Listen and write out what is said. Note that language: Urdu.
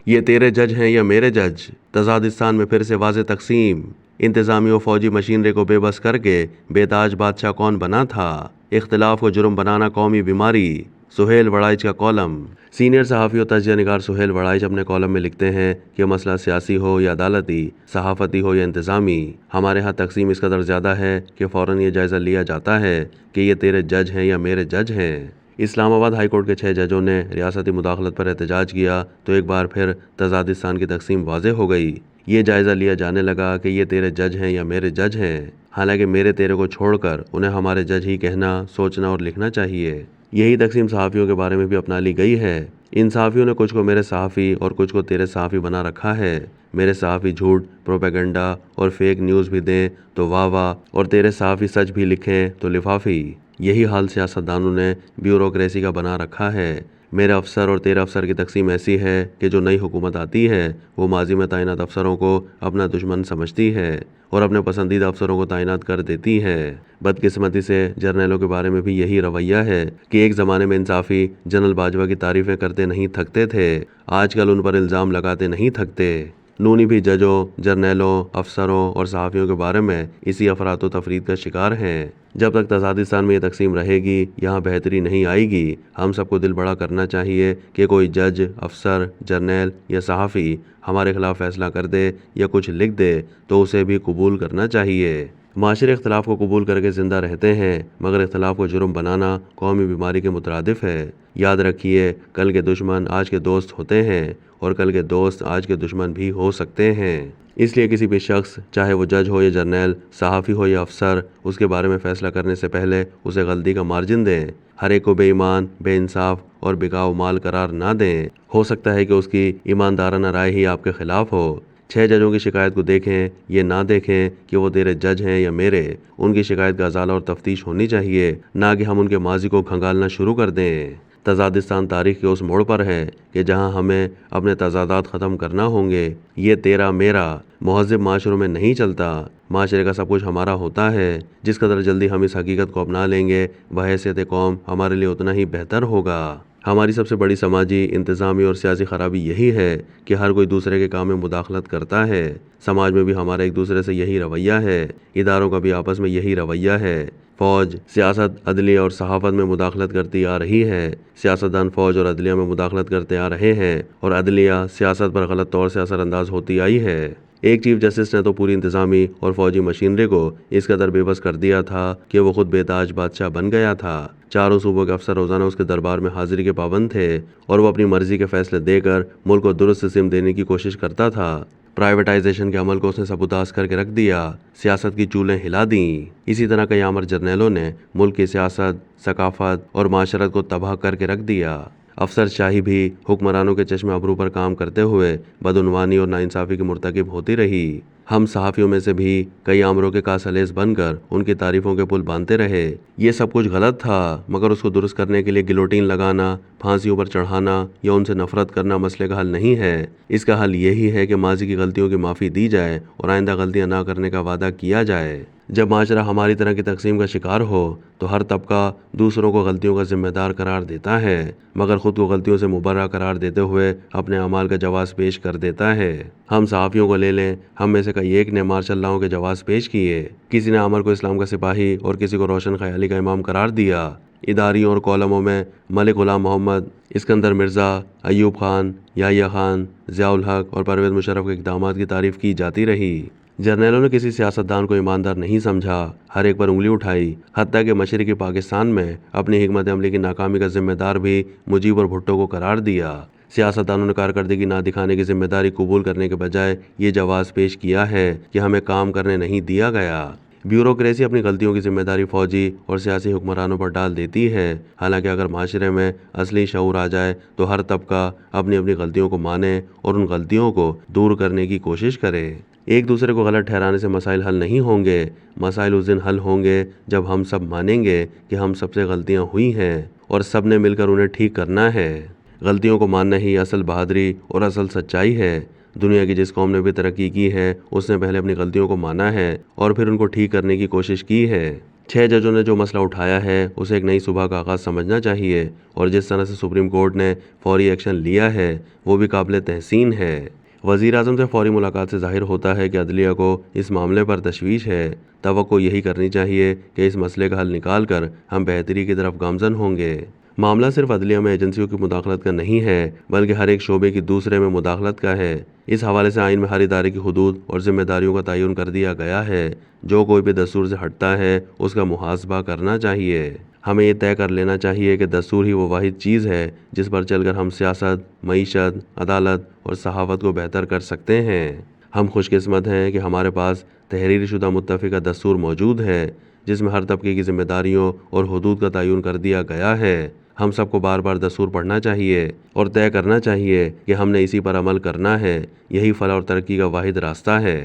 یہ تیرے جج ہیں یا میرے جج؟ تزادستان میں پھر سے واضح تقسیم۔ انتظامی و فوجی مشینری کو بے بس کر کے بے تاج بادشاہ کون بنا تھا؟ اختلاف کو جرم بنانا قومی بیماری۔ سہیل وڑائچ کا کالم۔ سینئر صحافی و تجزیہ نگار سہیل وڑائچ اپنے کالم میں لکھتے ہیں کہ مسئلہ سیاسی ہو یا عدالتی، صحافتی ہو یا انتظامی، ہمارے ہاں تقسیم اس قدر زیادہ ہے کہ فوراً یہ جائزہ لیا جاتا ہے کہ یہ تیرے جج ہیں یا میرے جج ہیں۔ اسلام آباد ہائی کورٹ کے 6 ججوں نے ریاستی مداخلت پر احتجاج کیا تو ایک بار پھر تزادستان کی تقسیم واضح ہو گئی۔ یہ جائزہ لیا جانے لگا کہ یہ تیرے جج ہیں یا میرے جج ہیں، حالانکہ میرے تیرے کو چھوڑ کر انہیں ہمارے جج ہی کہنا، سوچنا اور لکھنا چاہیے۔ یہی تقسیم صحافیوں کے بارے میں بھی اپنا لی گئی ہے۔ ان صحافیوں نے کچھ کو میرے صحافی اور کچھ کو تیرے صحافی بنا رکھا ہے۔ میرے صحافی جھوٹ، پروپیگنڈا اور فیک نیوز بھی دیں تو واہ واہ، اور تیرے صحافی سچ بھی لکھیں تو لفافی۔ یہی حال سیاستدانوں نے بیوروکریسی کا بنا رکھا ہے۔ میرے افسر اور تیرے افسر کی تقسیم ایسی ہے کہ جو نئی حکومت آتی ہے وہ ماضی میں تعینات افسروں کو اپنا دشمن سمجھتی ہے اور اپنے پسندیدہ افسروں کو تعینات کر دیتی ہے۔ بدقسمتی سے جرنیلوں کے بارے میں بھی یہی رویہ ہے کہ ایک زمانے میں انصافی جنرل باجوہ کی تعریفیں کرتے نہیں تھکتے تھے، آج کل ان پر الزام لگاتے نہیں تھکتے۔ نونی بھی ججوں، جرنیلوں، افسروں اور صحافیوں کے بارے میں اسی افراط و تفرید کا شکار ہیں۔ جب تک تزادستان میں یہ تقسیم رہے گی، یہاں بہتری نہیں آئے گی۔ ہم سب کو دل بڑا کرنا چاہیے کہ کوئی جج، افسر، جرنیل یا صحافی ہمارے خلاف فیصلہ کر دے یا کچھ لکھ دے تو اسے بھی قبول کرنا چاہیے۔ معاشرے اختلاف کو قبول کر کے زندہ رہتے ہیں، مگر اختلاف کو جرم بنانا قومی بیماری کے مترادف ہے۔ یاد رکھیے، کل کے دشمن آج کے دوست ہوتے ہیں اور کل کے دوست آج کے دشمن بھی ہو سکتے ہیں۔ اس لیے کسی بھی شخص، چاہے وہ جج ہو یا جرنیل، صحافی ہو یا افسر، اس کے بارے میں فیصلہ کرنے سے پہلے اسے غلطی کا مارجن دیں۔ ہر ایک کو بے ایمان، بے انصاف اور بکاؤ مال قرار نہ دیں۔ ہو سکتا ہے کہ اس کی ایماندارانہ رائے ہی آپ کے خلاف ہو۔ 6 ججوں کی شکایت کو دیکھیں، یہ نہ دیکھیں کہ وہ تیرے جج ہیں یا میرے۔ ان کی شکایت کا ازالہ اور تفتیش ہونی چاہیے، نہ کہ ہم ان کے ماضی کو کھنگالنا شروع کر دیں۔ تزادستان تاریخ کے اس موڑ پر ہے کہ جہاں ہمیں اپنے تضادات ختم کرنا ہوں گے۔ یہ تیرا میرا مہذب معاشروں میں نہیں چلتا۔ معاشرے کا سب کچھ ہمارا ہوتا ہے۔ جس قدر جلدی ہم اس حقیقت کو اپنا لیں گے، بحیثیت قوم ہمارے لیے اتنا ہی بہتر ہوگا۔ ہماری سب سے بڑی سماجی، انتظامی اور سیاسی خرابی یہی ہے کہ ہر کوئی دوسرے کے کام میں مداخلت کرتا ہے۔ سماج میں بھی ہمارا ایک دوسرے سے یہی رویہ ہے، اداروں کا بھی آپس میں یہی رویہ ہے۔ فوج، سیاست، عدلیہ اور صحافت میں مداخلت کرتی آ رہی ہے۔ سیاستدان فوج اور عدلیہ میں مداخلت کرتے آ رہے ہیں اور عدلیہ سیاست پر غلط طور سے اثر انداز ہوتی آئی ہے۔ ایک چیف جسٹس نے تو پوری انتظامی اور فوجی مشینری کو اس قدر بے بس کر دیا تھا کہ وہ خود بے تاج بادشاہ بن گیا تھا۔ چاروں صوبوں کے افسر روزانہ اس کے دربار میں حاضری کے پابند تھے اور وہ اپنی مرضی کے فیصلے دے کر ملک کو درست سمت دینے کی کوشش کرتا تھا۔ پرائیویٹائزیشن کے عمل کو اس نے سبوتاژ کر کے رکھ دیا، سیاست کی چولیں ہلا دیں۔ اسی طرح کئی آمر جرنیلوں نے ملک کی سیاست، ثقافت اور معاشرت کو تباہ کر کے رکھ دیا۔ افسر شاہی بھی حکمرانوں کے چشم ابرو پر کام کرتے ہوئے بدعنوانی اور ناانصافی کی مرتکب ہوتی رہی۔ ہم صحافیوں میں سے بھی کئی آمروں کے کاسلیس بن کر ان کی تعریفوں کے پل باندھتے رہے۔ یہ سب کچھ غلط تھا، مگر اس کو درست کرنے کے لیے گلوٹین لگانا، پھانسیوں پر چڑھانا یا ان سے نفرت کرنا مسئلے کا حل نہیں ہے۔ اس کا حل یہی ہے کہ ماضی کی غلطیوں کی معافی دی جائے اور آئندہ غلطیاں نہ کرنے کا وعدہ کیا جائے۔ جب معاشرہ ہماری طرح کی تقسیم کا شکار ہو تو ہر طبقہ دوسروں کو غلطیوں کا ذمہ دار قرار دیتا ہے، مگر خود کو غلطیوں سے مبرہ قرار دیتے ہوئے اپنے اعمال کا جواز پیش کر دیتا ہے۔ ہم صحافیوں کو لے لیں، ہم میں سے کئی ایک نے مارشل لاؤں کے جواز پیش کیے۔ کسی نے عامر کو اسلام کا سپاہی اور کسی کو روشن خیالی کا امام قرار دیا۔ اداریوں اور کالموں میں ملک غلام محمد، اسکندر مرزا، ایوب خان، یحییٰ خان، ضیاء الحق اور پرویز مشرف کے اقدامات کی تعریف کی جاتی رہی۔ جرنیلوں نے کسی سیاستدان کو ایماندار نہیں سمجھا، ہر ایک پر انگلی اٹھائی، حتیٰ کہ مشرقی پاکستان میں اپنی حکمت عملی کی ناکامی کا ذمہ دار بھی مجیب اور بھٹو کو قرار دیا۔ سیاستدانوں نے کارکردگی نہ دکھانے کی ذمہ داری قبول کرنے کے بجائے یہ جواز پیش کیا ہے کہ ہمیں کام کرنے نہیں دیا گیا۔ بیوروکریسی اپنی غلطیوں کی ذمہ داری فوجی اور سیاسی حکمرانوں پر ڈال دیتی ہے، حالانکہ اگر معاشرے میں اصلی شعور آ جائے تو ہر طبقہ اپنی اپنی غلطیوں کو مانے اور ان غلطیوں کو دور کرنے کی کوشش کرے۔ ایک دوسرے کو غلط ٹھہرانے سے مسائل حل نہیں ہوں گے۔ مسائل اس دن حل ہوں گے جب ہم سب مانیں گے کہ ہم سب سے غلطیاں ہوئی ہیں اور سب نے مل کر انہیں ٹھیک کرنا ہے۔ غلطیوں کو ماننا ہی اصل بہادری اور اصل سچائی ہے۔ دنیا کی جس قوم نے بھی ترقی کی ہے، اس نے پہلے اپنی غلطیوں کو مانا ہے اور پھر ان کو ٹھیک کرنے کی کوشش کی ہے۔ 6 ججوں نے جو مسئلہ اٹھایا ہے اسے ایک نئی صبح کا آغاز سمجھنا چاہیے، اور جس طرح سے سپریم کورٹ نے فوری ایکشن لیا ہے وہ بھی قابل تحسین ہے۔ وزیر اعظم سے فوری ملاقات سے ظاہر ہوتا ہے کہ عدلیہ کو اس معاملے پر تشویش ہے۔ توقع یہی کرنی چاہیے کہ اس مسئلے کا حل نکال کر ہم بہتری کی طرف گامزن ہوں گے۔ معاملہ صرف عدلیہ میں ایجنسیوں کی مداخلت کا نہیں ہے بلکہ ہر ایک شعبے کی دوسرے میں مداخلت کا ہے۔ اس حوالے سے آئین میں ہر ادارے کی حدود اور ذمہ داریوں کا تعین کر دیا گیا ہے۔ جو کوئی بھی دستور سے ہٹتا ہے اس کا محاسبہ کرنا چاہیے۔ ہمیں یہ طے کر لینا چاہیے کہ دستور ہی وہ واحد چیز ہے جس پر چل کر ہم سیاست، معیشت، عدالت اور صحافت کو بہتر کر سکتے ہیں۔ ہم خوش قسمت ہیں کہ ہمارے پاس تحریر شدہ متفقہ دستور موجود ہے جس میں ہر طبقے کی ذمہ داریوں اور حدود کا تعین کر دیا گیا ہے۔ ہم سب کو بار بار دستور پڑھنا چاہیے اور طے کرنا چاہیے کہ ہم نے اسی پر عمل کرنا ہے۔ یہی فلاح اور ترقی کا واحد راستہ ہے۔